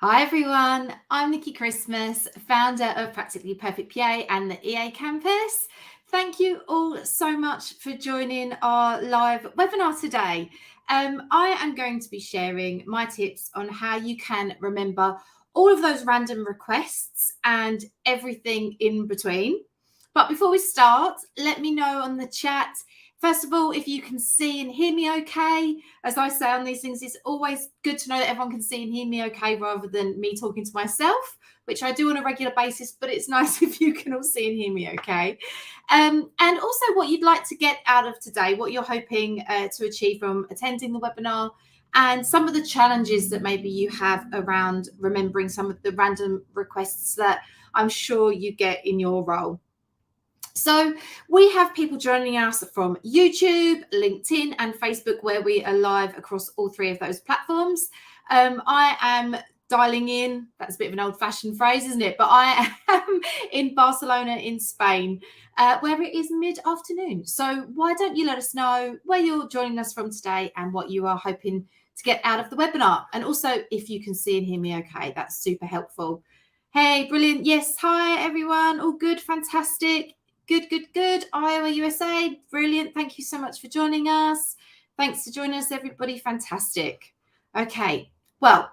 Hi everyone, I'm Nicky Christmas, founder of Practically Perfect PA and the EA Campus. Thank you all so much for joining our live webinar today. I am going to be sharing my tips on how you can remember all of those random requests and everything in between. But before we start, let me know on the chat, first of all, if you can see and hear me okay. As I say on these things, it's always good to know that everyone can see and hear me okay rather than me talking to myself, which I do on a regular basis, but it's nice if you can all see and hear me okay. And also what you'd like to get out of today, what you're hoping to achieve from attending the webinar, and some of the challenges that maybe you have around remembering some of the random requests that I'm sure you get in your role. So we have people joining us from YouTube, LinkedIn, and Facebook, where we are live across all three of those platforms. I am dialing in, that's a bit of an old-fashioned phrase, isn't it? But I am in Barcelona in Spain, where it is mid-afternoon. So why don't you let us know where you're joining us from today and what you are hoping to get out of the webinar. And also, if you can see and hear me okay, that's super helpful. Hey, brilliant. Yes, hi, everyone. All good, fantastic. Good. Iowa, USA. Brilliant. Thank you so much for joining us. Thanks for joining us, everybody. Fantastic. Okay. Well,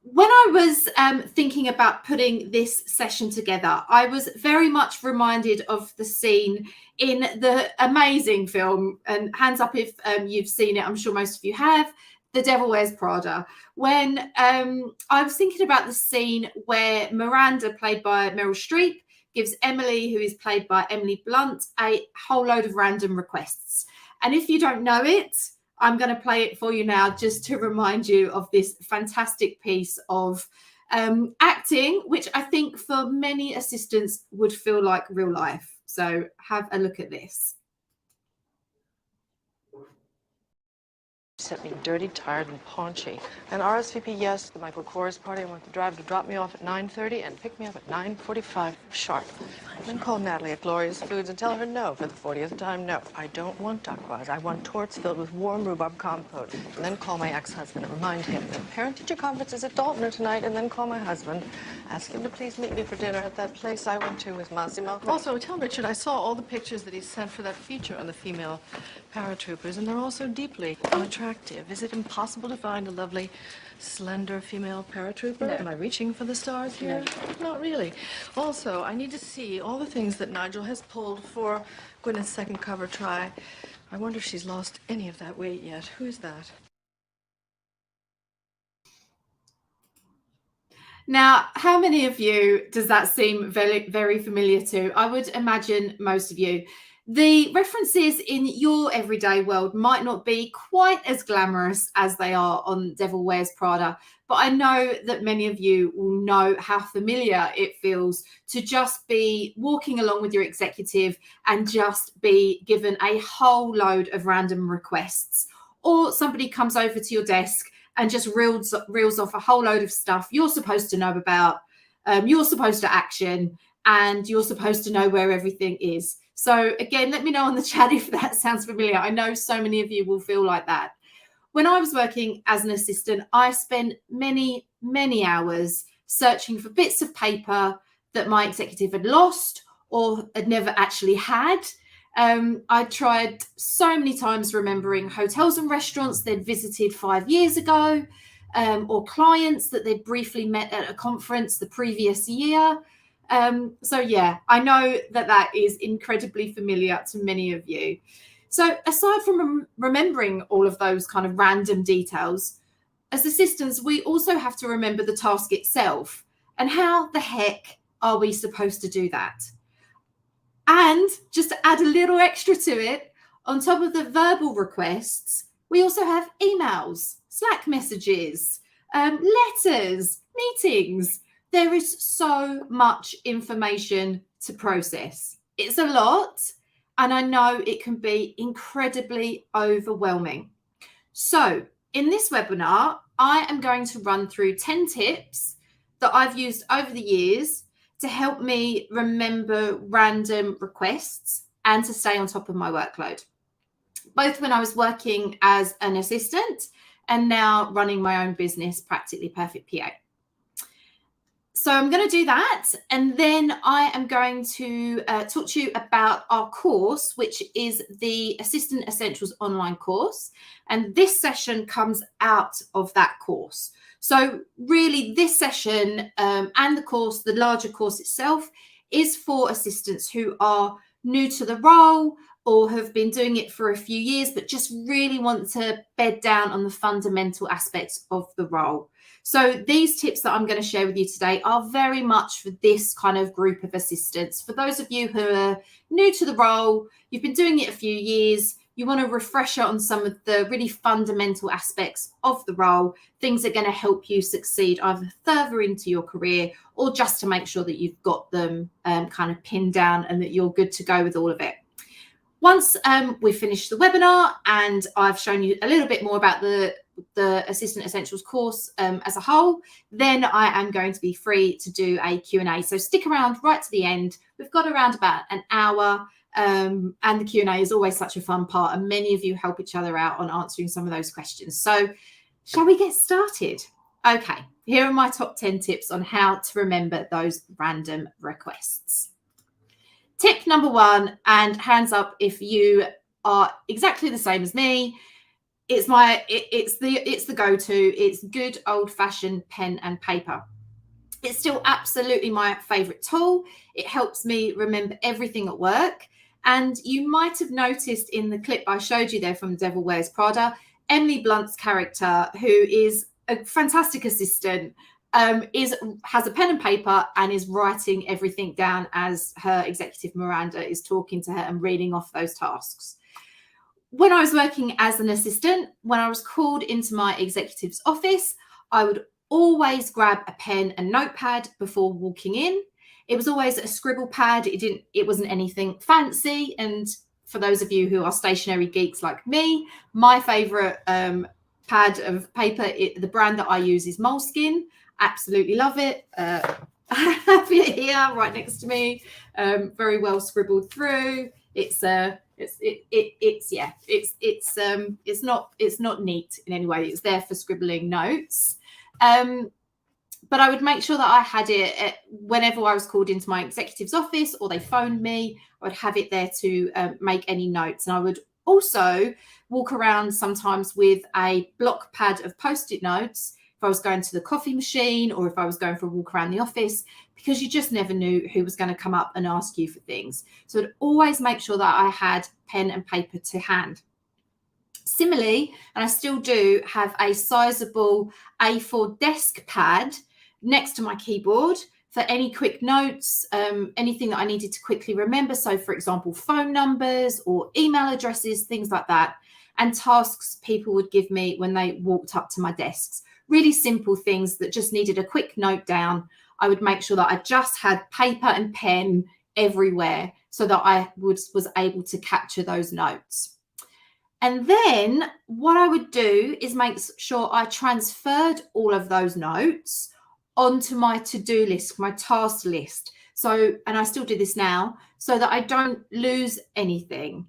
when I was thinking about putting this session together, I was very much reminded of the scene in the amazing film, and hands up if you've seen it, I'm sure most of you have, The Devil Wears Prada, when I was thinking about the scene where Miranda, played by Meryl Streep, gives Emily, who is played by Emily Blunt, a whole load of random requests. And if you don't know it, I'm going to play it for you now just to remind you of this fantastic piece of acting, which I think for many assistants would feel like real life. So have a look at this. Set me dirty, tired, and paunchy. And RSVP yes to the Michael Kors party. I want the driver to drop me off at 9:30 and pick me up at 9:45 sharp. And then call Natalie at Glorious Foods and tell her no for the 40th time no. I don't want duck bars. I want torts filled with warm rhubarb compote. And then call my ex-husband and remind him that parent-teacher conference is at Dalton tonight. And then call my husband, ask him to please meet me for dinner at that place I went to with Massimo. Also, tell Richard I saw all the pictures that he sent for that feature on the female paratroopers, and they're all so deeply unattractive. Is it impossible to find a lovely, slender female paratrooper? No. Am I reaching for the stars here? No. Not really. Also, I need to see all the things that Nigel has pulled for Gwyneth's second cover try. I wonder if she's lost any of that weight yet. Who's that? Now, how many of you does that seem very, very familiar to? I would imagine most of you. The references in your everyday world might not be quite as glamorous as they are on Devil Wears Prada, but I know that many of you will know how familiar it feels to just be walking along with your executive and just be given a whole load of random requests, or somebody comes over to your desk and just reels off a whole load of stuff you're supposed to know about, you're supposed to action, and you're supposed to know where everything is. So again, let me know on the chat if that sounds familiar. I know so many of you will feel like that. When I was working as an assistant, I spent many hours searching for bits of paper that my executive had lost or had never actually had. I tried so many times remembering hotels and restaurants they'd visited 5 years ago, or clients that they'd briefly met at a conference the previous year. So yeah, I know that is incredibly familiar to many of you. So aside from remembering all of those kind of random details, as assistants, we also have to remember the task itself. And how the heck are we supposed to do that? And just to add a little extra to it, on top of the verbal requests, we also have emails, Slack messages, letters, meetings. There is so much information to process. It's a lot, and I know it can be incredibly overwhelming. So in this webinar, I am going to run through 10 tips that I've used over the years to help me remember random requests and to stay on top of my workload, both when I was working as an assistant and now running my own business, Practically Perfect PA. So I'm going to do that, and then I am going to talk to you about our course, which is the Assistant Essentials online course. And this session comes out of that course. So really this session and the course, the larger course itself, is for assistants who are new to the role or have been doing it for a few years, but just really want to bed down on the fundamental aspects of the role. So these tips that I'm going to share with you today are very much for this kind of group of assistants. For those of you who are new to the role, you've been doing it a few years, you want a refresher on some of the really fundamental aspects of the role, things that are going to help you succeed either further into your career or just to make sure that you've got them kind of pinned down and that you're good to go with all of it. Once we've finished the webinar and I've shown you a little bit more about the Assistant Essentials course as a whole, then I am going to be free to do a Q&A. So stick around right to the end. We've got around about an hour and the Q&A is always such a fun part, and many of you help each other out on answering some of those questions. So shall we get started? Okay, here are my top 10 tips on how to remember those random requests. Tip number 1, and hands up if you are exactly the same as me, it's the go-to. It's good old-fashioned pen and paper. It's still absolutely my favorite tool. It helps me remember everything at work. And you might have noticed in the clip I showed you there from Devil Wears Prada, Emily Blunt's character, who is a fantastic assistant, has a pen and paper and is writing everything down as her executive Miranda is talking to her and reading off those tasks. When I was working as an assistant, when I was called into my executive's office, I would always grab a pen and notepad before walking in. It was always a scribble pad. It wasn't anything fancy. And for those of you who are stationery geeks like me, my favorite pad of paper, the brand that I use is Moleskine. Absolutely love it. I have it here right next to me. Very well scribbled through. It's not neat in any way. It's there for scribbling notes. But I would make sure that I had it whenever I was called into my executive's office or they phoned me. I would have it there to make any notes. And I would also walk around sometimes with a block pad of Post-it notes if I was going to the coffee machine or if I was going for a walk around the office, because you just never knew who was going to come up and ask you for things. So I'd always make sure that I had pen and paper to hand. Similarly, and I still do, have a sizable A4 desk pad next to my keyboard for any quick notes, anything that I needed to quickly remember. So, for example, phone numbers or email addresses, things like that, and tasks people would give me when they walked up to my desks. Really simple things that just needed a quick note down. I would make sure that I just had paper and pen everywhere so that I was able to capture those notes. And then what I would do is make sure I transferred all of those notes onto my to-do list, my task list. So, and I still do this now, so that I don't lose anything.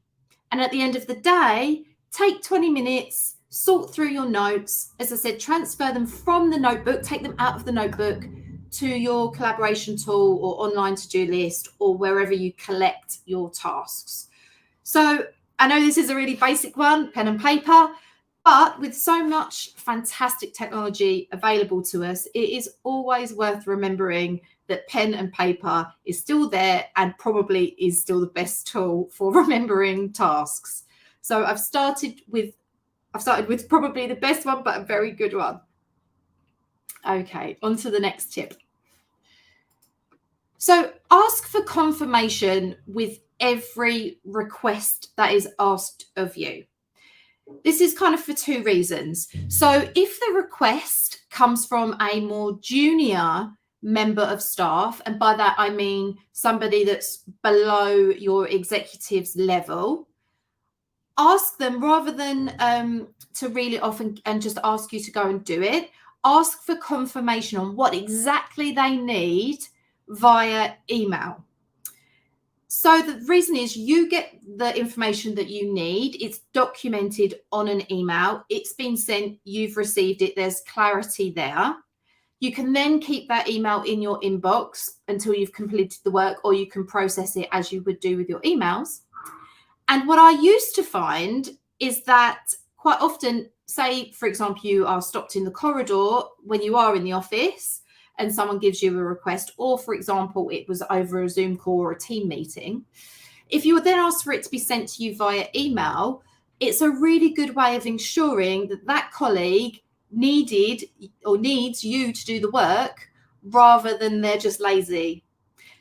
And at the end of the day, take 20 minutes, sort through your notes. As I said, transfer them from the notebook, take them out of the notebook to your collaboration tool or online to-do list or wherever you collect your tasks. So I know this is a really basic one, pen and paper, but with so much fantastic technology available to us, it is always worth remembering that pen and paper is still there and probably is still the best tool for remembering tasks. So I've started with probably the best one, but a very good one. Okay, on to the next tip. So ask for confirmation with every request that is asked of you. This is kind of for 2 reasons. So if the request comes from a more junior member of staff, and by that I mean somebody that's below your executive's level, ask them, rather than to reel it off and just ask you to go and do it, ask for confirmation on what exactly they need via email. So the reason is you get the information that you need. It's documented on an email. It's been sent. You've received it. There's clarity there. You can then keep that email in your inbox until you've completed the work, or you can process it as you would do with your emails. And what I used to find is that quite often, say, for example, you are stopped in the corridor when you are in the office and someone gives you a request, or for example, it was over a Zoom call or a team meeting. If you were then asked for it to be sent to you via email, it's a really good way of ensuring that that colleague needed or needs you to do the work rather than they're just lazy.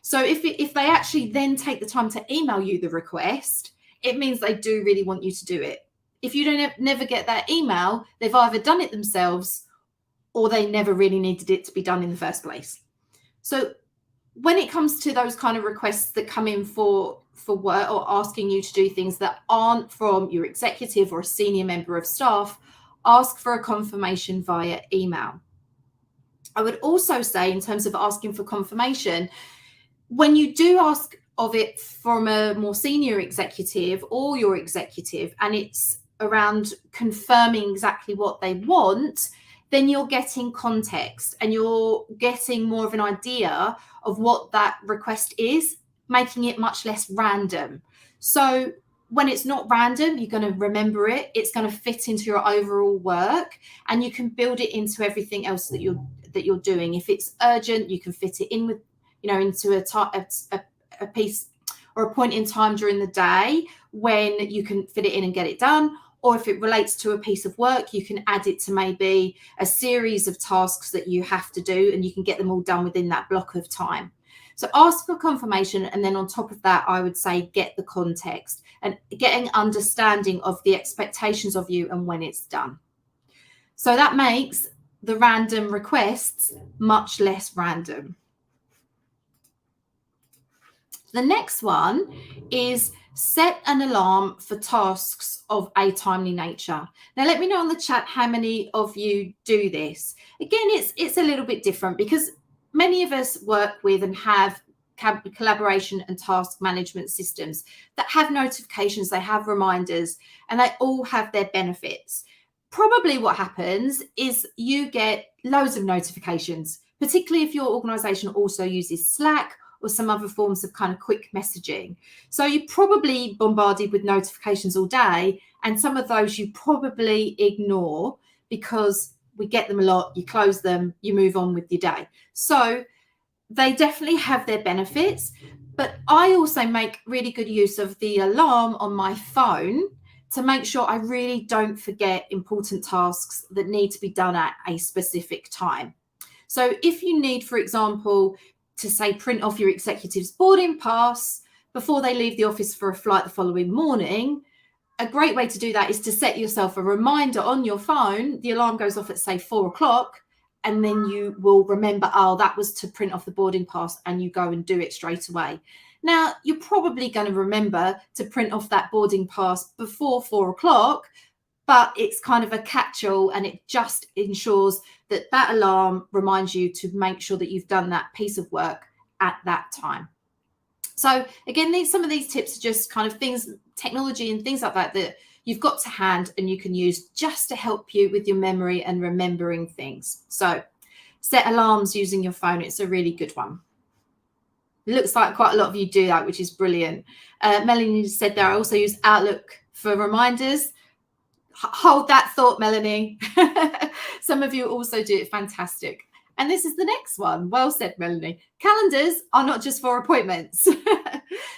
So if they actually then take the time to email you the request, it means they do really want you to do it. If you don't never get that email, they've either done it themselves or they never really needed it to be done in the first place. So when it comes to those kind of requests that come in for work or asking you to do things that aren't from your executive or a senior member of staff, ask for a confirmation via email. I would also say, in terms of asking for confirmation, when you do ask of it from a more senior executive or your executive, and it's around confirming exactly what they want, then you're getting context and you're getting more of an idea of what that request is, making it much less random. So when it's not random, you're going to remember it. It's going to fit into your overall work, and you can build it into everything else that you're doing. If it's urgent, you can fit it in with, into a piece or a point in time during the day when you can fit it in and get it done. Or if it relates to a piece of work, you can add it to maybe a series of tasks that you have to do, and you can get them all done within that block of time. So ask for confirmation, and then on top of that, I would say get the context and getting understanding of the expectations of you and when it's done. So that makes the random requests much less random. The next one is set an alarm for tasks of a timely nature. Now, let me know in the chat how many of you do this. Again, it's a little bit different because many of us work with and have collaboration and task management systems that have notifications, they have reminders, and they all have their benefits. Probably what happens is you get loads of notifications, particularly if your organization also uses Slack or some other forms of kind of quick messaging. So you're probably bombarded with notifications all day, and some of those you probably ignore because we get them a lot, you close them, you move on with your day. So they definitely have their benefits, but I also make really good use of the alarm on my phone to make sure I really don't forget important tasks that need to be done at a specific time. So if you need, for example, to say print off your executive's boarding pass before they leave the office for a flight the following morning, a great way to do that is to set yourself a reminder on your phone. The alarm goes off at, say, 4 o'clock, and then you will remember, oh, that was to print off the boarding pass, and you go and do it straight away. Now, you're probably going to remember to print off that boarding pass before 4 o'clock, but it's kind of a catch-all, and it just ensures that that alarm reminds you to make sure that you've done that piece of work at that time. So again, some of these tips are just kind of things, technology and things like that, that you've got to hand and you can use just to help you with your memory and remembering things. So set alarms using your phone. It's a really good one. It looks like quite a lot of you do that, which is brilliant. Melanie said there, I also use Outlook for reminders. Hold that thought, Melanie. Some of you also do it. Fantastic. And this is the next one. Well said, Melanie. Calendars are not just for appointments.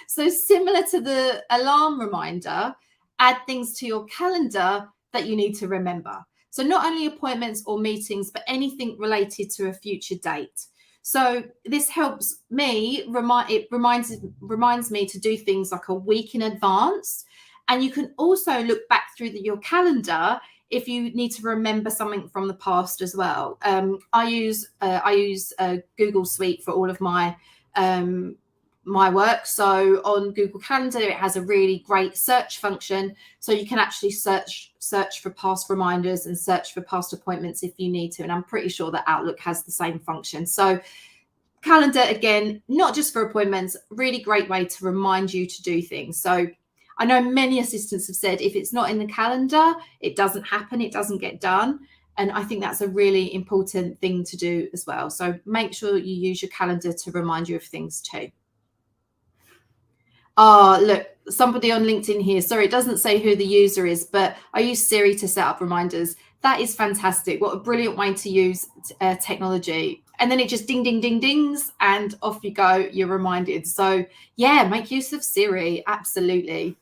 So similar to the alarm reminder, add things to your calendar that you need to remember. So not only appointments or meetings, but anything related to a future date. So this helps me, reminds me to do things like a week in advance. And you can also look back through your calendar if you need to remember something from the past as well. I use Google Suite for all of my my work. So on Google Calendar, it has a really great search function. So you can actually search for past reminders and search for past appointments if you need to. And I'm pretty sure that Outlook has the same function. So calendar, again, not just for appointments, really great way to remind you to do things. So I know many assistants have said if it's not in the calendar, it doesn't happen, it doesn't get done. And I think that's a really important thing to do as well. So make sure you use your calendar to remind you of things too. Oh, look, somebody on LinkedIn here. Sorry, it doesn't say who the user is, but I use Siri to set up reminders. That is fantastic. What a brilliant way to use technology. And then it just ding, ding, ding, dings, and off you go. You're reminded. So yeah, make use of Siri. Absolutely.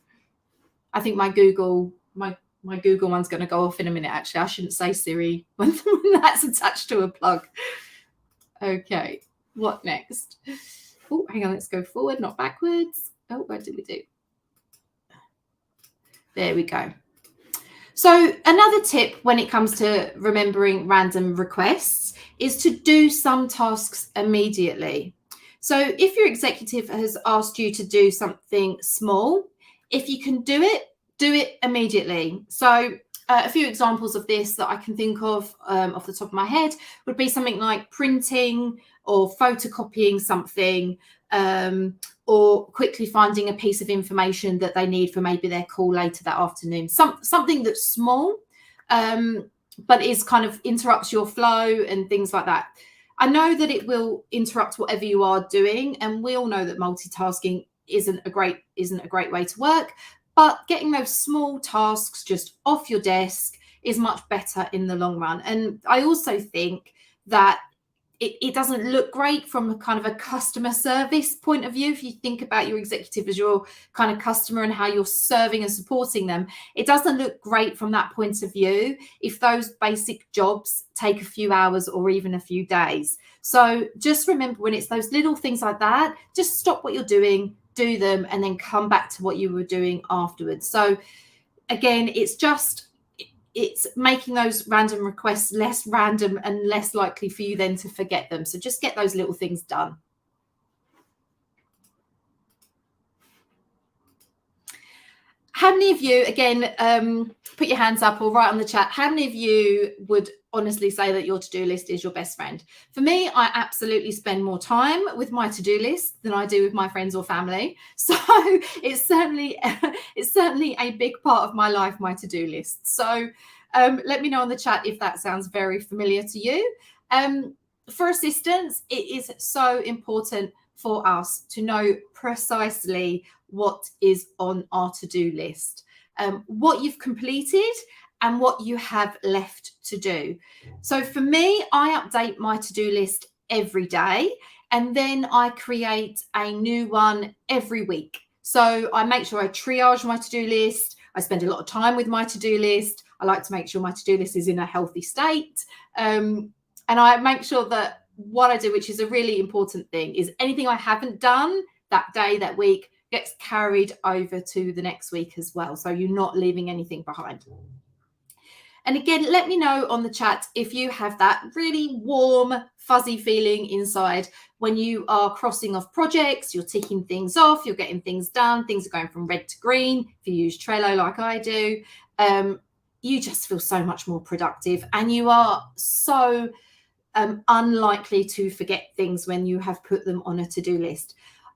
I think my Google one's going to go off in a minute. Actually, I shouldn't say Siri when that's attached to a plug. Okay, what next? Oh, hang on. Let's go forward, not backwards. Oh, what did we do? There we go. So another tip when it comes to remembering random requests is to do some tasks immediately. So if your executive has asked you to do something small, if you can do it immediately. So a few examples of this that I can think of off the top of my head would be something like printing or photocopying something, or quickly finding a piece of information that they need for maybe their call later that afternoon. Something that's small, but is kind of interrupts your flow and things like that. I know that it will interrupt whatever you are doing, and we all know that multitasking isn't a great way to work. But getting those small tasks just off your desk is much better in the long run. And I also think that it doesn't look great from a kind of a customer service point of view. If you think about your executive as your kind of customer and how you're serving and supporting them, it doesn't look great from that point of view if those basic jobs take a few hours or even a few days. So just remember, when it's those little things like that, just stop what you're doing, do them, and then come back to what you were doing afterwards. So again, it's making those random requests less random and less likely for you then to forget them. So just get those little things done. How many of you, again, put your hands up or write on the chat, how many of you would honestly say that your to-do list is your best friend? For me, I absolutely spend more time with my to-do list than I do with my friends or family. So it's certainly a big part of my life, my to-do list. So let me know in the chat if that sounds very familiar to you. For assistance, it is so important for us to know precisely what is on our to-do list, what you've completed and what you have left to do. So for me, I update my to-do list every day, and then I create a new one every week. So I make sure I triage my to-do list. I spend a lot of time with my to-do list. I like to make sure my to-do list is in a healthy state. And I make sure that what I do, which is a really important thing, is anything I haven't done that day, that week, gets carried over to the next week as well. So you're not leaving anything behind. And again, let me know on the chat if you have that really warm, fuzzy feeling inside when you are crossing off projects, you're ticking things off, you're getting things done, things are going from red to green. If you use Trello like I do, you just feel so much more productive, and you are so unlikely to forget things when you have put them on a to-do list.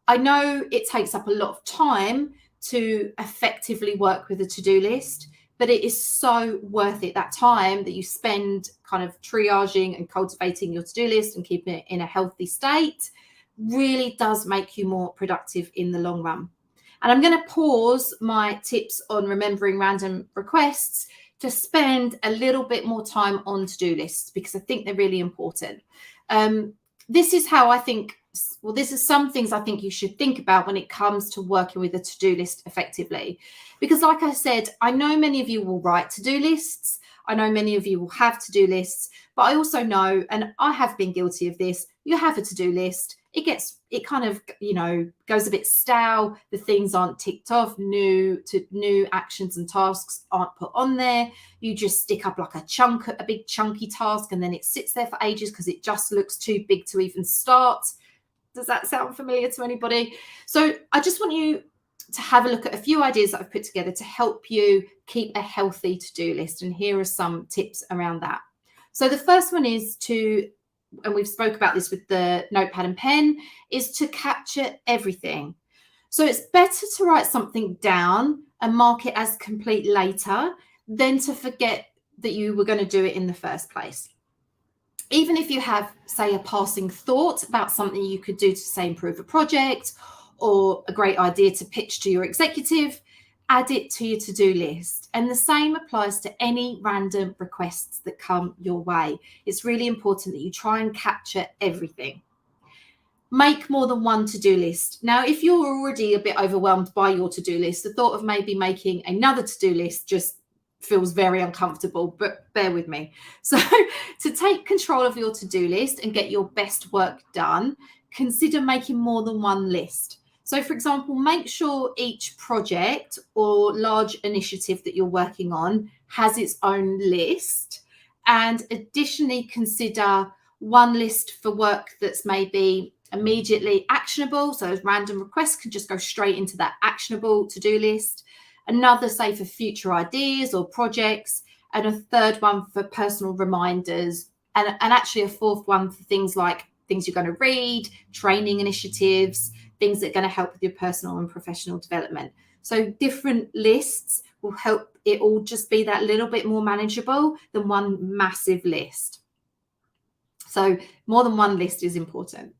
I know it takes up a lot of time to effectively work with a to-do list, but it is so worth it. That time that you spend kind of triaging and cultivating your to-do list and keeping it in a healthy state really does make you more productive in the long run. And I'm going to pause my tips on remembering random requests to spend a little bit more time on to-do lists, because I think they're really important. This is how I think, well, this is some things I think you should think about when it comes to working with a to-do list effectively. Because like I said, I know many of you will write to-do lists. I know many of you will have to-do lists, but I also know, and I have been guilty of this, you have a to-do list. It kind of, goes a bit stale. The things aren't ticked off. New actions and tasks aren't put on there. You just stick up like a big chunky task, and then it sits there for ages because it just looks too big to even start. Does that sound familiar to anybody? So I just want you to have a look at a few ideas that I've put together to help you keep a healthy to-do list. And here are some tips around that. So the first one is and we've spoke about this with the notepad and pen, is to capture everything. So it's better to write something down and mark it as complete later than to forget that you were going to do it in the first place. Even if you have, say, a passing thought about something you could do to, say, improve a project or a great idea to pitch to your executive, add it to your to-do list. And the same applies to any random requests that come your way. It's really important that you try and capture everything. Make more than one to-do list. Now, if you're already a bit overwhelmed by your to-do list, the thought of maybe making another to-do list just feels very uncomfortable, but bear with me. So to take control of your to-do list and get your best work done, consider making more than one list. So for example, make sure each project or large initiative that you're working on has its own list, and additionally consider one list for work that's maybe immediately actionable. So random requests can just go straight into that actionable to-do list. Another, say, for future ideas or projects, and a third one for personal reminders, and actually a fourth one for things like things you're going to read, training initiatives, things that are going to help with your personal and professional development. So different lists will help it all just be that little bit more manageable than one massive list. So more than one list is important.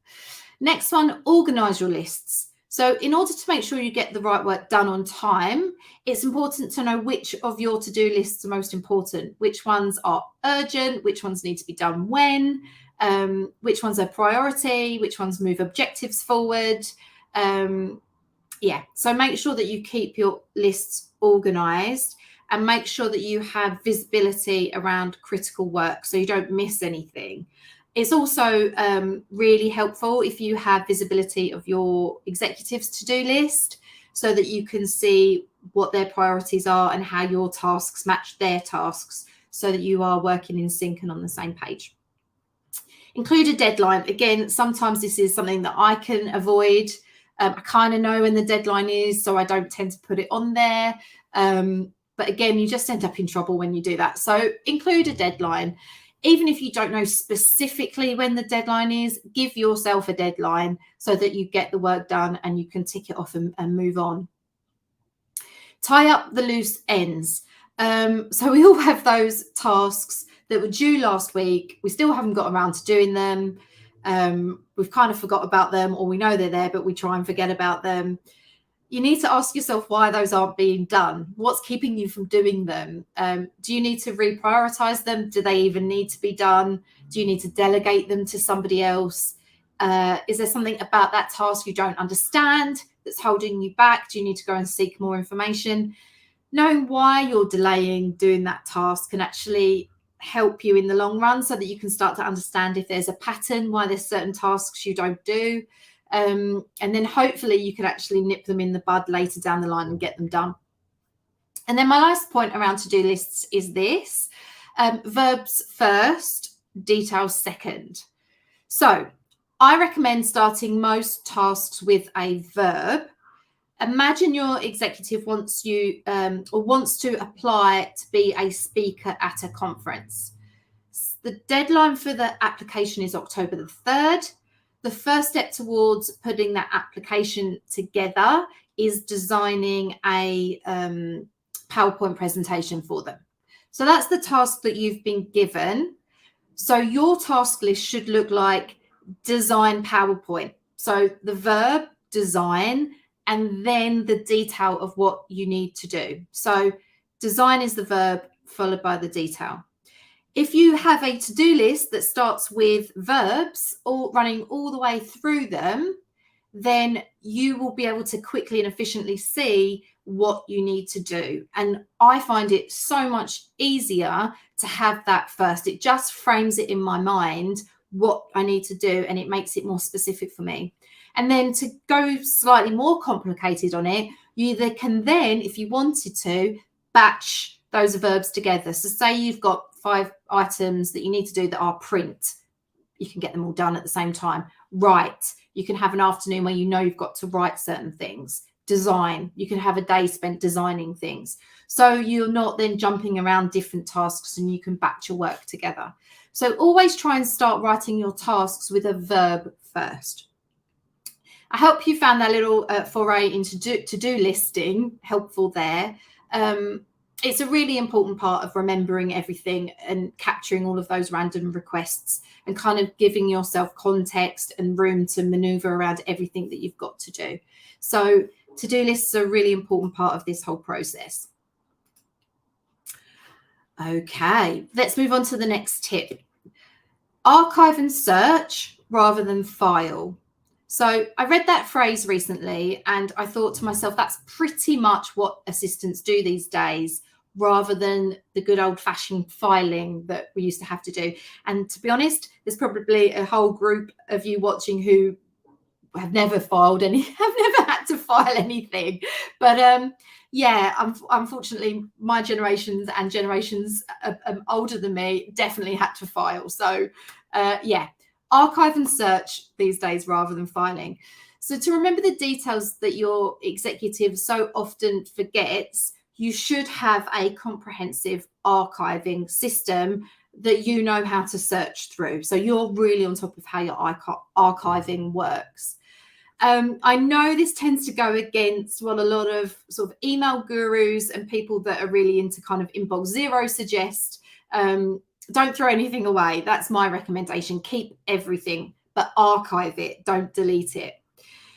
Next one, organize your lists. So in order to make sure you get the right work done on time, it's important to know which of your to-do lists are most important, which ones are urgent, which ones need to be done when, which ones are priority, which ones move objectives forward. So make sure that you keep your lists organized and make sure that you have visibility around critical work so you don't miss anything. It's also really helpful if you have visibility of your executives' to-do list so that you can see what their priorities are and how your tasks match their tasks so that you are working in sync and on the same page. Include a deadline. Again, sometimes this is something that I can avoid. I kind of know when the deadline is, so I don't tend to put it on there. But again, you just end up in trouble when you do that. So include a deadline. Even if you don't know specifically when the deadline is, give yourself a deadline so that you get the work done and you can tick it off and move on. Tie up the loose ends. So we all have those tasks that were due last week. We still haven't got around to doing them. We've kind of forgot about them, or we know they're there, but we try and forget about them. You need to ask yourself why those aren't being done. What's keeping you from doing them? Do you need to reprioritize them? Do they even need to be done? Do you need to delegate them to somebody else? Is there something about that task you don't understand that's holding you back? Do you need to go and seek more information? Knowing why you're delaying doing that task can actually help you in the long run so that you can start to understand if there's a pattern, why there's certain tasks you don't do. And then hopefully you can actually nip them in the bud later down the line and get them done. And then my last point around to-do lists is this: verbs first, details second. So I recommend starting most tasks with a verb. Imagine your executive wants you or wants to apply to be a speaker at a conference. The deadline for the application is October the 3rd. The first step towards putting that application together is designing a PowerPoint presentation for them. So that's the task that you've been given. So your task list should look like design PowerPoint. So the verb, design, and then the detail of what you need to do. So design is the verb followed by the detail. If you have a to-do list that starts with verbs or running all the way through them, then you will be able to quickly and efficiently see what you need to do. And I find it so much easier to have that first. It just frames it in my mind what I need to do, and it makes it more specific for me. And then to go slightly more complicated on it, you either can then, if you wanted to, batch those verbs together. So say you've got 5 items that you need to do that are print. You can get them all done at the same time. Write. You can have an afternoon where you know you've got to write certain things. Design. You can have a day spent designing things. So you're not then jumping around different tasks and you can batch your work together. So always try and start writing your tasks with a verb first. I hope you found that little foray into to-do listing helpful there. it's a really important part of remembering everything and capturing all of those random requests and kind of giving yourself context and room to maneuver around everything that you've got to do. So to-do lists are a really important part of this whole process. Okay, let's move on to the next tip. Archive and search rather than file. So I read that phrase recently and I thought to myself, that's pretty much what assistants do these days, rather than the good old-fashioned filing that we used to have to do. And to be honest, there's probably a whole group of you watching who have never filed any, have never had to file anything. But yeah, unfortunately, my generations and generations older than me definitely had to file. So yeah, archive and search these days rather than filing. So to remember the details that your executive so often forgets, you should have a comprehensive archiving system that you know how to search through. So you're really on top of how your archiving works. I know this tends to go against what a lot of sort of email gurus and people that are really into kind of inbox zero suggest. Don't throw anything away. That's my recommendation. Keep everything, but archive it. Don't delete it.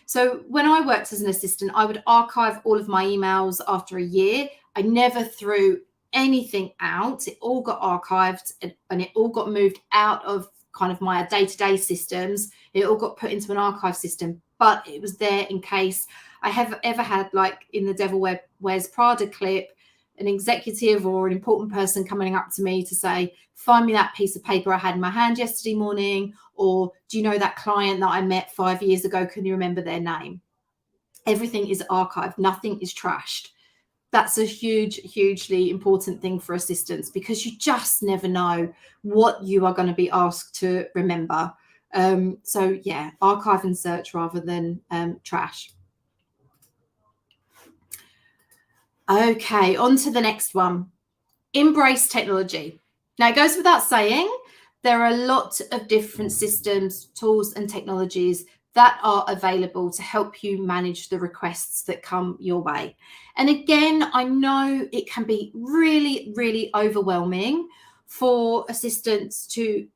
So when I worked as an assistant, I would archive all of my emails after a year. I never threw anything out. It all got archived and it all got moved out of kind of my day-to-day systems. It all got put into an archive system, but it was there in case I have ever had, like in the Devil Wears Prada clip, an executive or an important person coming up to me to say, find me that piece of paper I had in my hand yesterday morning, or do you know that client that I met 5 years ago? Can you remember their name? Everything is archived. Nothing is trashed. That's a hugely important thing for assistants, because you just never know what you are going to be asked to remember. So yeah, archive and search rather than trash. Okay, on to the next one. Embrace technology. Now, it goes without saying, there are a lot of different systems, tools, and technologies that are available to help you manage the requests that come your way. And again, I know it can be really overwhelming for assistants to,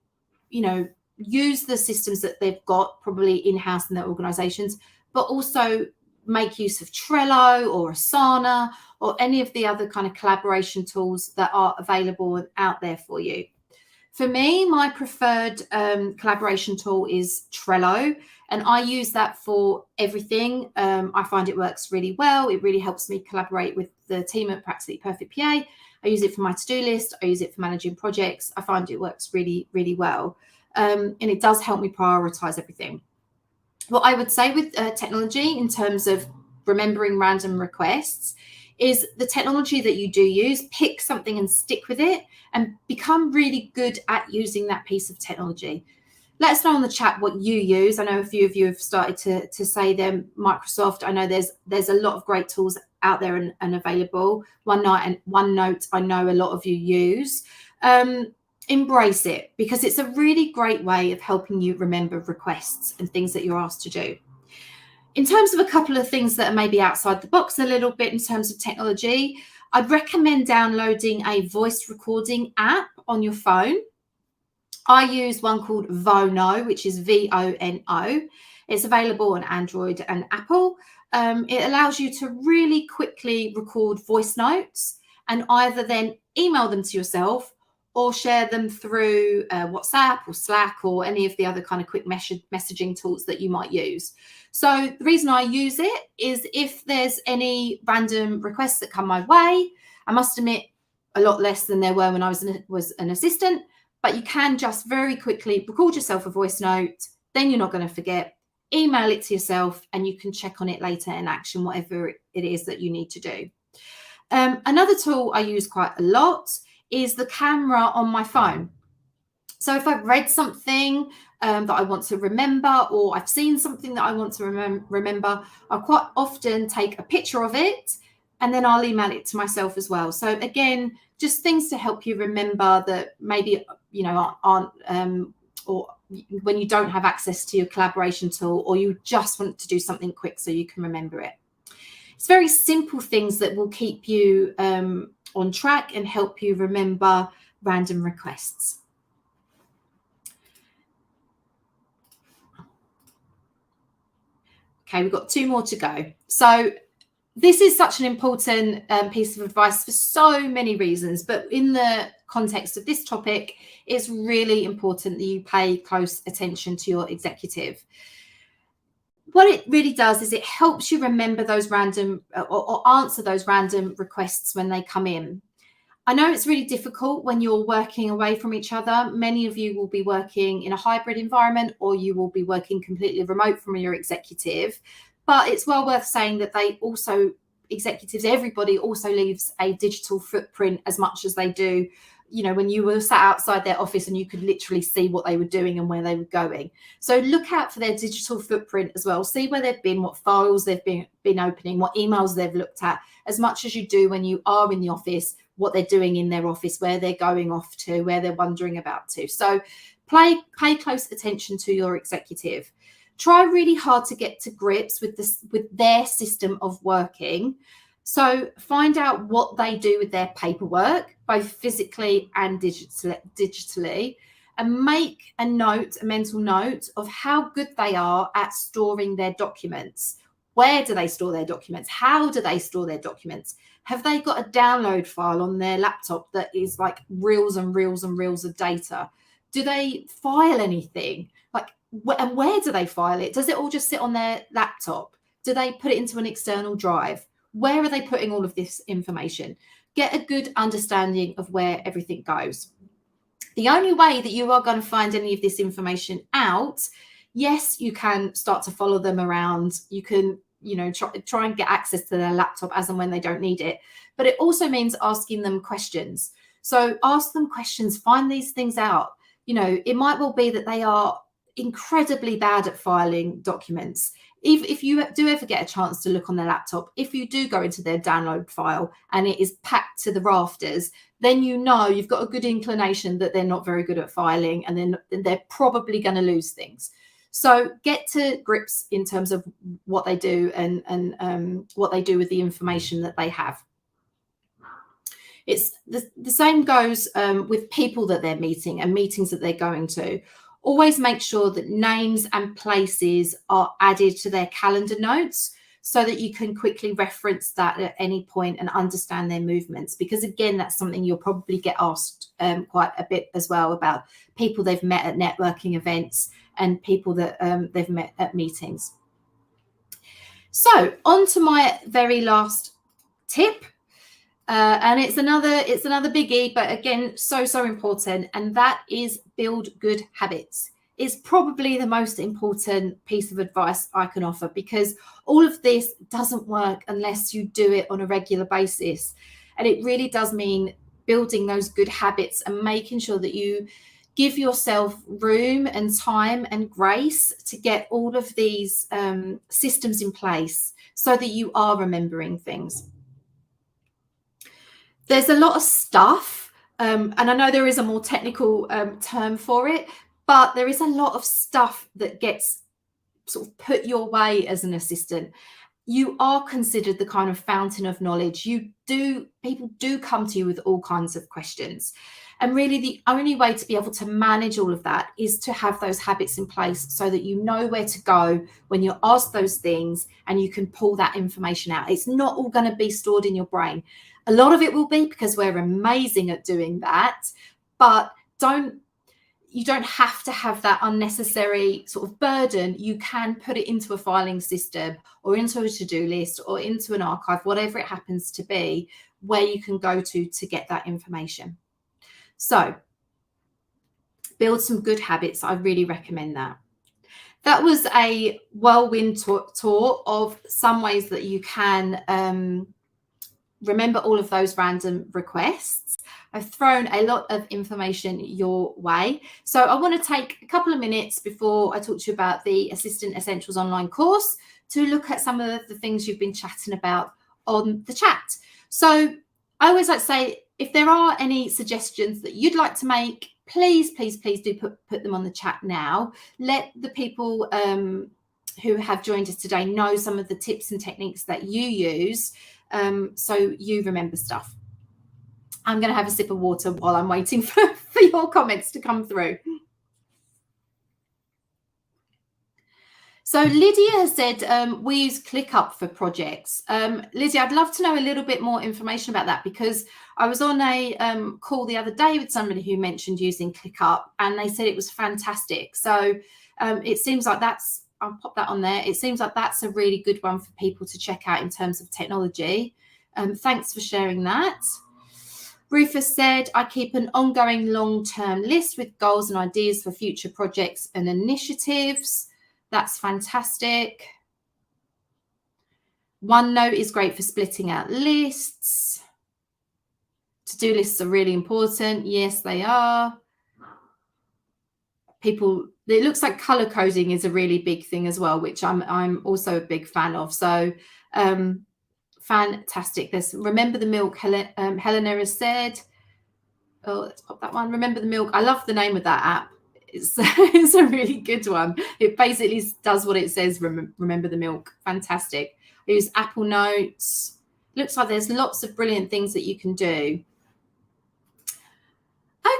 use the systems that they've got probably in-house in their organizations, but also make use of Trello or Asana or any of the other kind of collaboration tools that are available and out there for you. For me, my preferred collaboration tool is Trello, and I use that for everything. I find it works really well. It really helps me collaborate with the team at Practically Perfect PA. I use it for my to-do list. I use it for managing projects. I find it works really well. And it does help me prioritize everything. What I would say with technology in terms of remembering random requests is the technology that you do use, pick something and stick with it and become really good at using that piece of technology. Let us know in the chat what you use. I know a few of you have started to say them. Microsoft, I know there's a lot of great tools out there and available. OneNote, I know a lot of you use. Embrace it, because it's a really great way of helping you remember requests and things that you're asked to do. In terms of a couple of things that are maybe outside the box a little bit in terms of technology, I'd recommend downloading a voice recording app on your phone. I use one called Vono, which is VONO. It's available on Android and Apple. It allows you to really quickly record voice notes and either then email them to yourself or share them through WhatsApp or Slack or any of the other kind of quick messaging tools that you might use. So the reason I use it is if there's any random requests that come my way, I must admit a lot less than there were when I was an assistant, but you can just very quickly record yourself a voice note, then you're not going to forget, email it to yourself, and you can check on it later in action, whatever it is that you need to do. Another tool I use quite a lot is the camera on my phone. So if I've read something that I want to remember, or I've seen something that I want to remember, I'll quite often take a picture of it and then I'll email it to myself as well. So again, just things to help you remember that maybe, aren't, or when you don't have access to your collaboration tool, or you just want to do something quick so you can remember it. It's very simple things that will keep you on track and help you remember random requests. Okay, we've got 2 more to go. So this is such an important piece of advice for so many reasons, but in the context of this topic, it's really important that you pay close attention to your executive. What it really does is it helps you remember those random or answer those random requests when they come in. I know it's really difficult when you're working away from each other. Many of you will be working in a hybrid environment, or you will be working completely remote from your executive. But it's well worth saying that executives, everybody also leaves a digital footprint as much as they do. You know, when you were sat outside their office and you could literally see what they were doing and where they were going. So look out for their digital footprint as well. See where they've been, what files they've been opening, what emails they've looked at, as much as you do when you are in the office, what they're doing in their office, where they're going off to, where they're wandering about to. So pay close attention to your executive. Try really hard to get to grips with their system of working. So find out what they do with their paperwork, both physically and digitally, and make a mental note of how good they are at storing their documents. Where do they store their documents? How do they store their documents? Have they got a download file on their laptop that is like reels and reels and reels of data? Do they file anything? And where do they file it? Does it all just sit on their laptop? Do they put it into an external drive? Where are they putting all of this information? Get a good understanding of where everything goes. The only way that you are going to find any of this information out, yes, you can start to follow them around. You can, try and get access to their laptop as and when they don't need it. But it also means asking them questions. So ask them questions, find these things out. It might well be that they are incredibly bad at filing documents. If you do ever get a chance to look on their laptop, if you do go into their download file and it is packed to the rafters, then you've got a good inclination that they're not very good at filing, and then they're probably going to lose things. So get to grips in terms of what they do and what they do with the information that they have. It's the same goes with people that they're meeting and meetings that they're going to. Always make sure that names and places are added to their calendar notes so that you can quickly reference that at any point and understand their movements. Because again, that's something you'll probably get asked quite a bit as well, about people they've met at networking events and people that they've met at meetings. So on to my very last tip. And it's another biggie, but again, so important. And that is build good habits. It's probably the most important piece of advice I can offer, because all of this doesn't work unless you do it on a regular basis. And it really does mean building those good habits and making sure that you give yourself room and time and grace to get all of these systems in place so that you are remembering things. There's a lot of stuff, and I know there is a more technical term for it, but there is a lot of stuff that gets sort of put your way as an assistant. You are considered the kind of fountain of knowledge. People do come to you with all kinds of questions. And really the only way to be able to manage all of that is to have those habits in place so that you know where to go when you're asked those things and you can pull that information out. It's not all going to be stored in your brain. A lot of it will be, because we're amazing at doing that, but you don't have to have that unnecessary sort of burden. You can put it into a filing system or into a to-do list or into an archive, whatever it happens to be, where you can go to get that information. So build some good habits. I really recommend that. That was a whirlwind tour of some ways that you can remember all of those random requests. I've thrown a lot of information your way. So I want to take a couple of minutes before I talk to you about the Assistant Essentials online course to look at some of the things you've been chatting about on the chat. So I always like to say, if there are any suggestions that you'd like to make, please do put them on the chat now. Let the people who have joined us today know some of the tips and techniques that you use, so you remember stuff. I'm going to have a sip of water while I'm waiting for your comments to come through. So Lydia has said, we use ClickUp for projects. Lydia, I'd love to know a little bit more information about that, because I was on a call the other day with somebody who mentioned using ClickUp, and they said it was fantastic. So it seems like that's, I'll pop that on there. It seems like that's a really good one for people to check out in terms of technology. Thanks for sharing that. Rufus said, I keep an ongoing long-term list with goals and ideas for future projects and initiatives. That's fantastic. OneNote is great for splitting out lists. To-do lists are really important. Yes, they are. People, it looks like color coding is a really big thing as well, which I'm also a big fan of. So fantastic. There's Remember the Milk, Helena has said. Oh, let's pop that one. Remember the Milk. I love the name of that app. It's a really good one. It basically does what it says. Remember the Milk. Fantastic. I use Apple Notes. Looks like there's lots of brilliant things that you can do.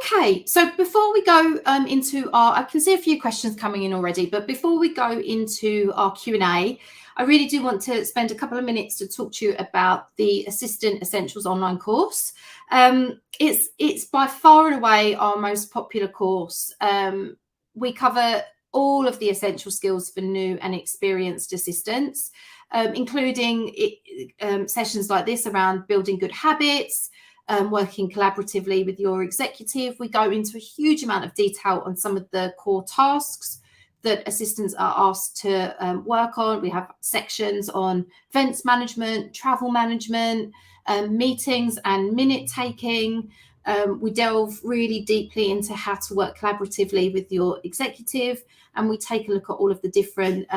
Okay, so before we go into our, I can see a few questions coming in already, but before we go into our Q&A, I really do want to spend a couple of minutes to talk to you about the Assistant Essentials online course. It's by far and away our most popular course. We cover all of the essential skills for new and experienced assistants, including sessions like this around building good habits, working collaboratively with your executive. We go into a huge amount of detail on some of the core tasks that assistants are asked to work on. We have sections on events management, travel management, meetings and minute taking. We delve really deeply into how to work collaboratively with your executive, and we take a look at all of the different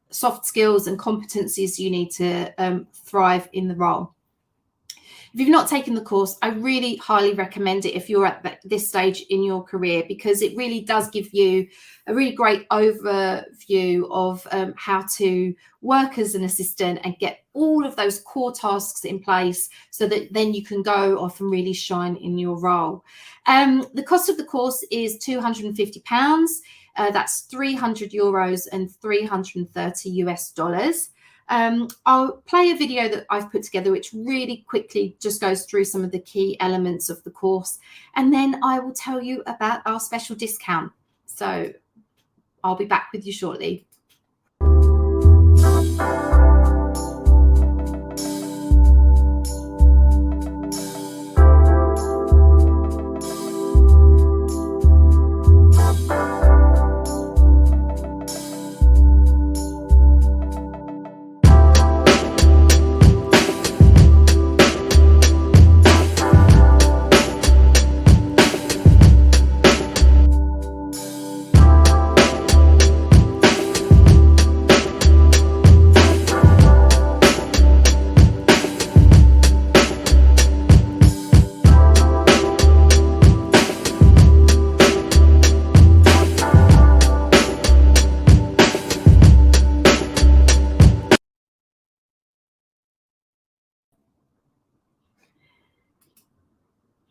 soft skills and competencies you need to thrive in the role. If you've not taken the course, I really highly recommend it if you're at this stage in your career, because it really does give you a really great overview of how to work as an assistant and get all of those core tasks in place so that then you can go off and really shine in your role. The cost of the course is £250. That's €300 and 330 US. I'll play a video that I've put together which really quickly just goes through some of the key elements of the course, and then I will tell you about our special discount. So I'll be back with you shortly.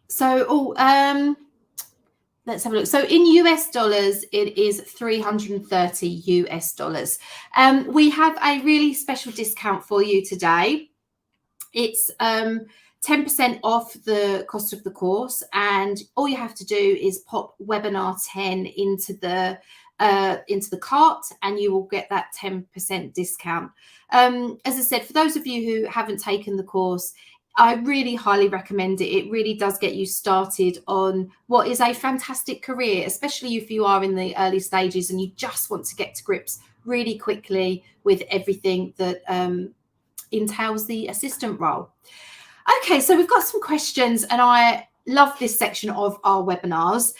So, let's have a look. So in US dollars, it is 330 US dollars. We have a really special discount for you today. It's 10% off the cost of the course, and all you have to do is pop webinar 10 into the cart, and you will get that 10% discount. As I said, for those of you who haven't taken the course, I really highly recommend it. It really does get you started on what is a fantastic career, especially if you are in the early stages and you just want to get to grips really quickly with everything that entails the assistant role. Okay, so we've got some questions, and I love this section of our webinars.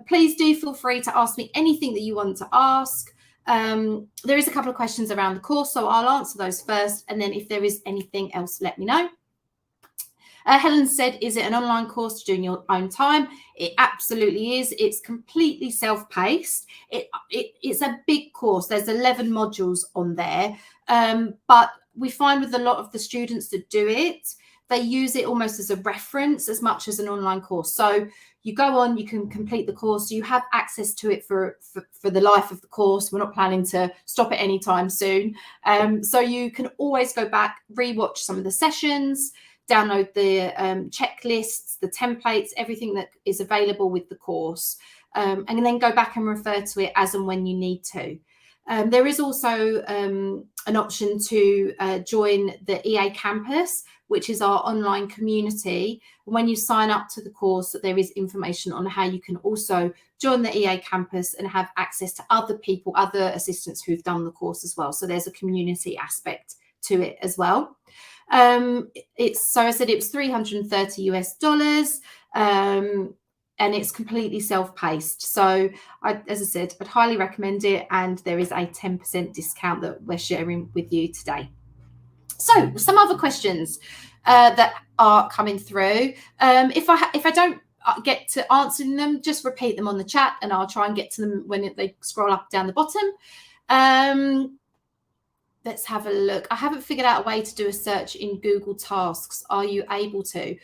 Please do feel free to ask me anything that you want to ask. There is a couple of questions around the course, so I'll answer those first, and then if there is anything else, let me know. Helen said, is it an online course to do in your own time? It absolutely is. It's completely self-paced. It's a big course. There's 11 modules on there. But we find with a lot of the students that do it, they use it almost as a reference as much as an online course. So you go on, you can complete the course, you have access to it for the life of the course. We're not planning to stop it anytime soon. So you can always go back, rewatch some of the sessions, download the checklists, the templates, everything that is available with the course, and then go back and refer to it as and when you need to. There is also an option to join the EA Campus, which is our online community. When you sign up to the course, there is information on how you can also join the EA Campus and have access to other people, other assistants who've done the course as well. So there's a community aspect to it as well. So I said it was $330 US, and it's completely self-paced. So as I said, I'd highly recommend it, and there is a 10% discount that we're sharing with you today. So some other questions that are coming through. If I don't get to answering them, just repeat them on the chat, and I'll try and get to them when they scroll up down the bottom. Let's have a look. I haven't figured out a way to do a search in Google Tasks. Are you able to?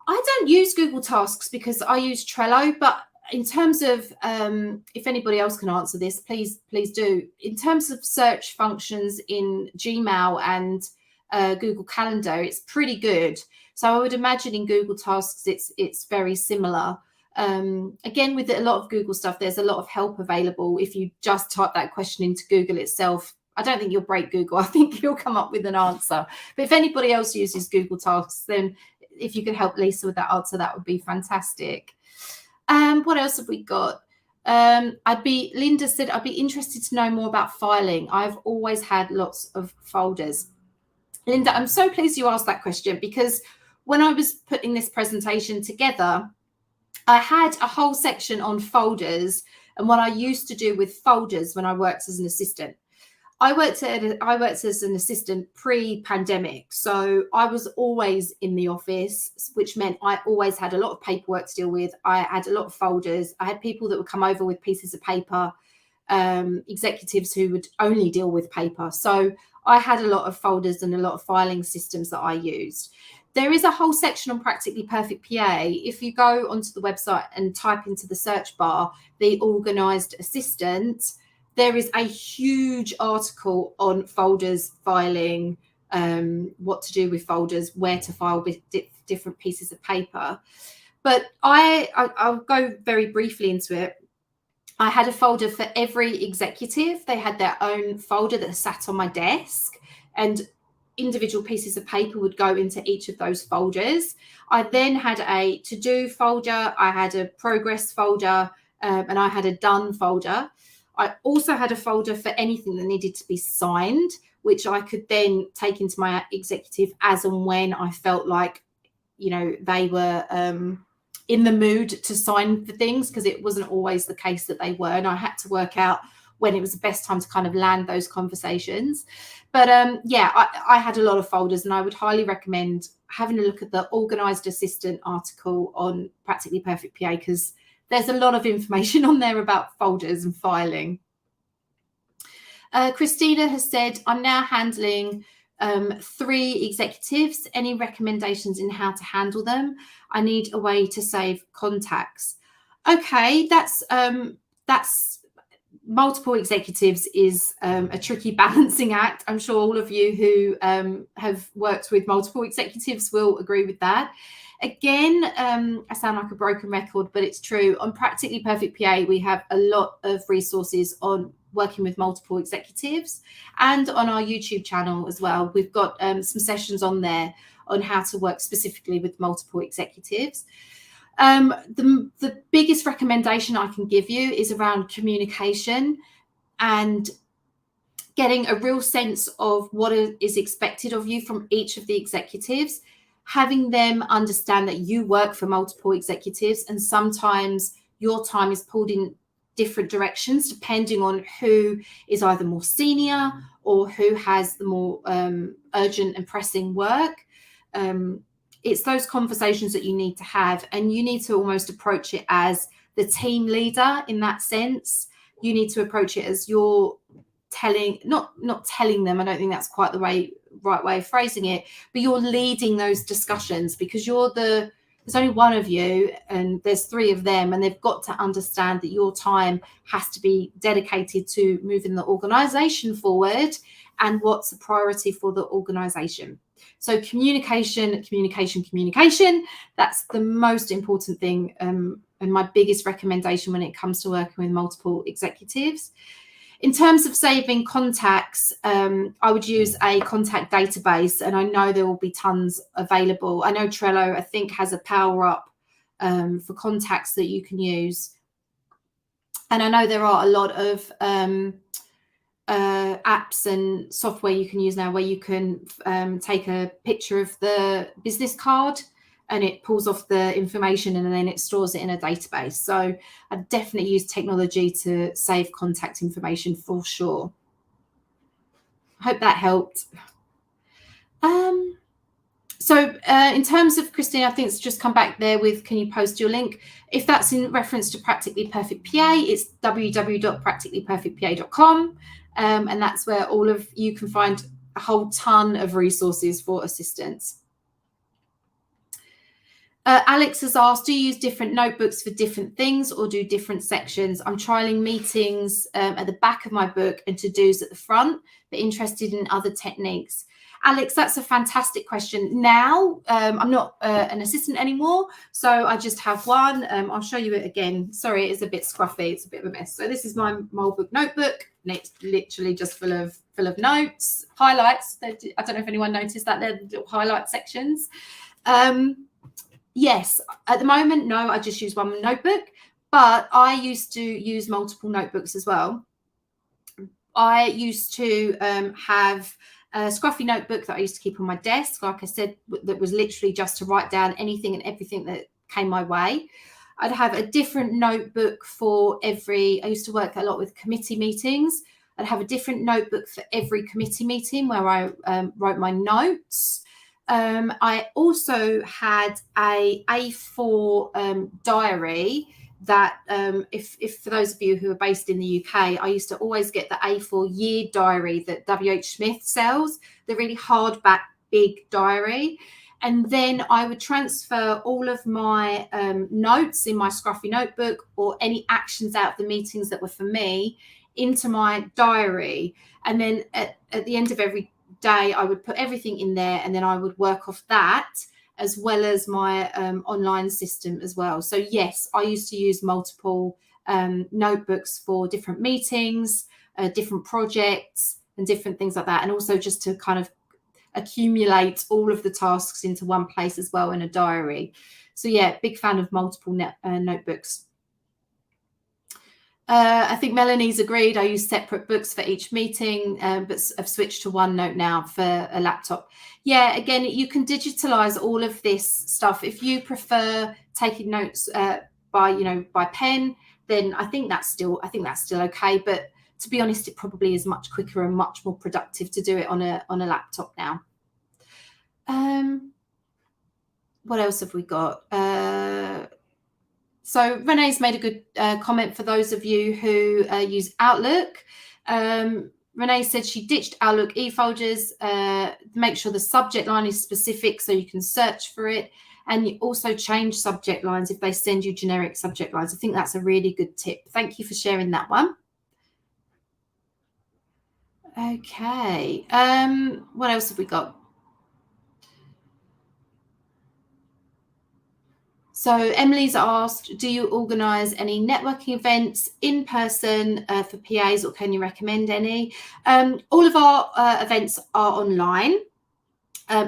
I don't use Google Tasks because I use Trello, but in terms of, if anybody else can answer this, please do. In terms of search functions in Gmail and Google Calendar, it's pretty good. So I would imagine in Google Tasks, it's very similar. Again, with a lot of Google stuff, there's a lot of help available. If you just type that question into Google itself, I don't think you'll break Google. I think you'll come up with an answer. But if anybody else uses Google Tasks, then if you could help Lisa with that answer, that would be fantastic. What else have we got? Linda said, I'd be interested to know more about filing. I've always had lots of folders. Linda, I'm so pleased you asked that question, because when I was putting this presentation together, I had a whole section on folders and what I used to do with folders when I worked as an assistant. I worked as an assistant pre-pandemic, so I was always in the office, which meant I always had a lot of paperwork to deal with. I had a lot of folders. I had people that would come over with pieces of paper, executives who would only deal with paper. So I had a lot of folders and a lot of filing systems that I used. There is a whole section on Practically Perfect PA. If you go onto the website and type into the search bar, the organised assistant, there is a huge article on folders, filing, what to do with folders, where to file with different pieces of paper. But I'll go very briefly into it. I had a folder for every executive. They had their own folder that sat on my desk, and individual pieces of paper would go into each of those folders. I then had a to-do folder, I had a progress folder, and I had a done folder. I also had a folder for anything that needed to be signed, which I could then take into my executive as and when I felt like, they were in the mood to sign for things, because it wasn't always the case that they were. And I had to work out when it was the best time to kind of land those conversations. But I had a lot of folders, and I would highly recommend having a look at the Organised Assistant article on Practically Perfect PA, because there's a lot of information on there about folders and filing. Christina has said, I'm now handling 3 executives. Any recommendations in how to handle them? I need a way to save contacts. Okay, that's multiple executives is a tricky balancing act. I'm sure all of you who have worked with multiple executives will agree with that. Again, I sound like a broken record, but it's true. On Practically Perfect PA, we have a lot of resources on working with multiple executives, and on our YouTube channel as well. We've got some sessions on there on how to work specifically with multiple executives. The biggest recommendation I can give you is around communication and getting a real sense of what is expected of you from each of the executives, having them understand that you work for multiple executives, and sometimes your time is pulled in different directions depending on who is either more senior or who has the more urgent and pressing work. It's those conversations that you need to have, and you need to almost approach it as the team leader in that sense. You need to approach it as you're telling, not telling them, I don't think that's quite the right way of phrasing it, but you're leading those discussions because there's only one of you and there's three of them, and they've got to understand that your time has to be dedicated to moving the organization forward and what's a priority for the organization. So communication, that's the most important thing, and my biggest recommendation when it comes to working with multiple executives. In terms of saving contacts, I would use a contact database, and I know there will be tons available. I know Trello, I think, has a power up for contacts that you can use. And I know there are a lot of apps and software you can use now where you can take a picture of the business card and it pulls off the information and then it stores it in a database. So I definitely use technology to save contact information for sure. I hope that helped. So in terms of Christine, I think it's just come back there with, can you post your link? If that's in reference to Practically Perfect PA, it's www.practicallyperfectpa.com. And that's where all of you can find a whole ton of resources for assistance. Alex has asked, do you use different notebooks for different things or do different sections? I'm trialing meetings at the back of my book and to-dos at the front, but interested in other techniques. Alex, that's a fantastic question. Now, I'm not an assistant anymore, so I just have one. I'll show you it again. Sorry, it is a bit scruffy. It's a bit of a mess. So this is my Molebook notebook, and it's literally just full of notes, highlights. I don't know if anyone noticed that. They're the little highlight sections. Yes, at the moment, no, I just use one notebook, but I used to use multiple notebooks as well. I used to have a scruffy notebook that I used to keep on my desk, like I said, that was literally just to write down anything and everything that came my way. I'd have a different notebook for every, I used to work a lot with committee meetings. I'd have a different notebook for every committee meeting where I wrote my notes. I also had a A4 diary that if for those of you who are based in the UK, I used to always get the A4 year diary that WH Smith sells, the really hardback big diary. And then I would transfer all of my notes in my scruffy notebook or any actions out of the meetings that were for me into my diary. And then at the end of every day, I would put everything in there and then I would work off that as well as my online system as well. So yes, I used to use multiple notebooks for different meetings, different projects and different things like that. And also just to kind of accumulate all of the tasks into one place as well in a diary. So yeah, big fan of multiple notebooks. I think Melanie's agreed. I use separate books for each meeting, but I've switched to OneNote now for a laptop. Yeah, again, you can digitalize all of this stuff. If you prefer taking notes by pen, then I think that's still okay. But to be honest, it probably is much quicker and much more productive to do it on a laptop now. What else have we got? So Renee's made a good comment for those of you who use Outlook. Renee said she ditched Outlook e-folders. Make sure the subject line is specific so you can search for it. And you also change subject lines if they send you generic subject lines. I think that's a really good tip. Thank you for sharing that one. Okay. What else have we got? So Emily's asked, do you organise any networking events in person for PAs, or can you recommend any? All of our events are online.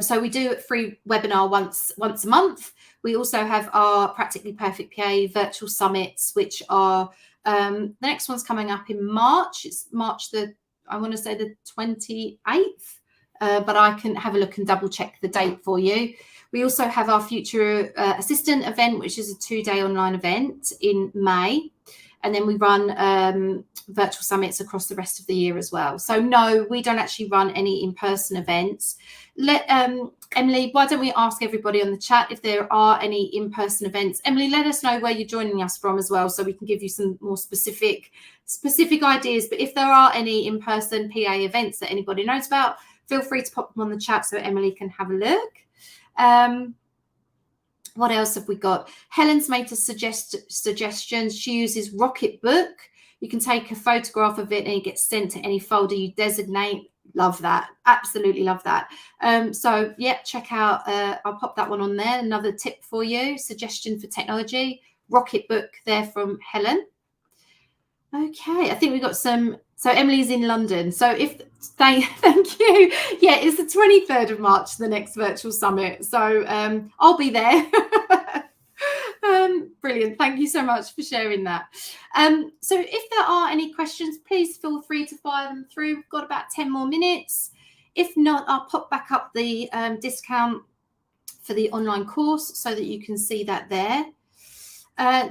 So we do a free webinar once a month. We also have our Practically Perfect PA virtual summits, which are the next one's coming up in March. It's March I want to say the 28th, but I can have a look and double check the date for you. We also have our Future Assistant event, which is a 2-day online event in May. And then we run virtual summits across the rest of the year as well. So no, we don't actually run any in-person events. Emily, why don't we ask everybody on the chat if there are any in-person events? Emily, let us know where you're joining us from as well, so we can give you some more specific ideas. But if there are any in-person PA events that anybody knows about, feel free to pop them on the chat so Emily can have a look. What else have we got? Helen's made a suggestions. She uses Rocketbook. You can take a photograph of it and it gets sent to any folder you designate. Love that. Absolutely love that. So yeah, check out, I'll pop that one on there. Another tip for you, suggestion for technology, Rocketbook there from Helen. Okay, I think we've got some. So Emily's in London. So thank you. Yeah, it's the 23rd of March, the next virtual summit. So I'll be there. Brilliant. Thank you so much for sharing that. So if there are any questions, please feel free to fire them through. We've got about 10 more minutes. If not, I'll pop back up the discount for the online course so that you can see that there.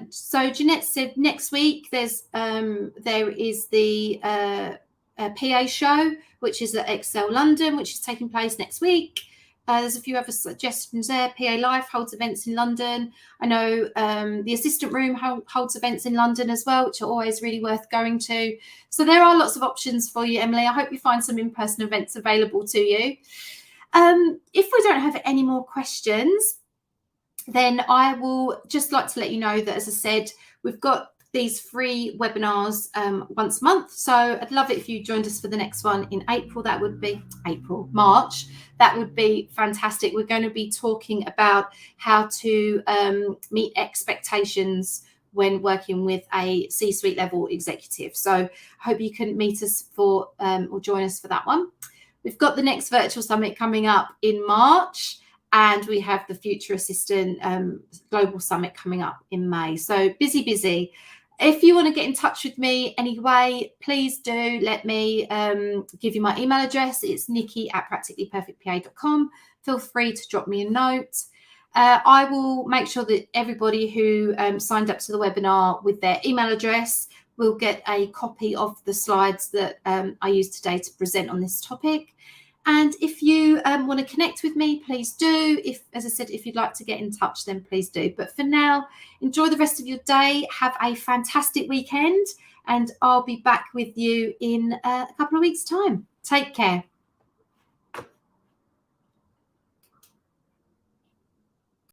So Jeanette said next week there is the PA show, which is at Excel London, which is taking place next week. There's a few other suggestions there. PA Life holds events in London. I know the Assistant Room holds events in London as well, which are always really worth going to. So there are lots of options for you, Emily. I hope you find some in-person events available to you. If we don't have any more questions, then I will just like to let you know that, as I said, we've got these free webinars once a month. So I'd love it if you joined us for the next one in April. That would be March. That would be fantastic. We're going to be talking about how to meet expectations when working with a C-suite level executive. So I hope you can meet us for or join us for that one. We've got the next virtual summit coming up in March. And we have the Future Assistant Global Summit coming up in May. So busy. If you want to get in touch with me anyway, please do let me give you my email address. It's nikki@practicallyperfectpa.com. Feel free to drop me a note. I will make sure that everybody who signed up to the webinar with their email address will get a copy of the slides that I used today to present on this topic. And if you want to connect with me, please do. As I said, if you'd like to get in touch, then please do. But for now, enjoy the rest of your day. Have a fantastic weekend. And I'll be back with you in a couple of weeks' time. Take care.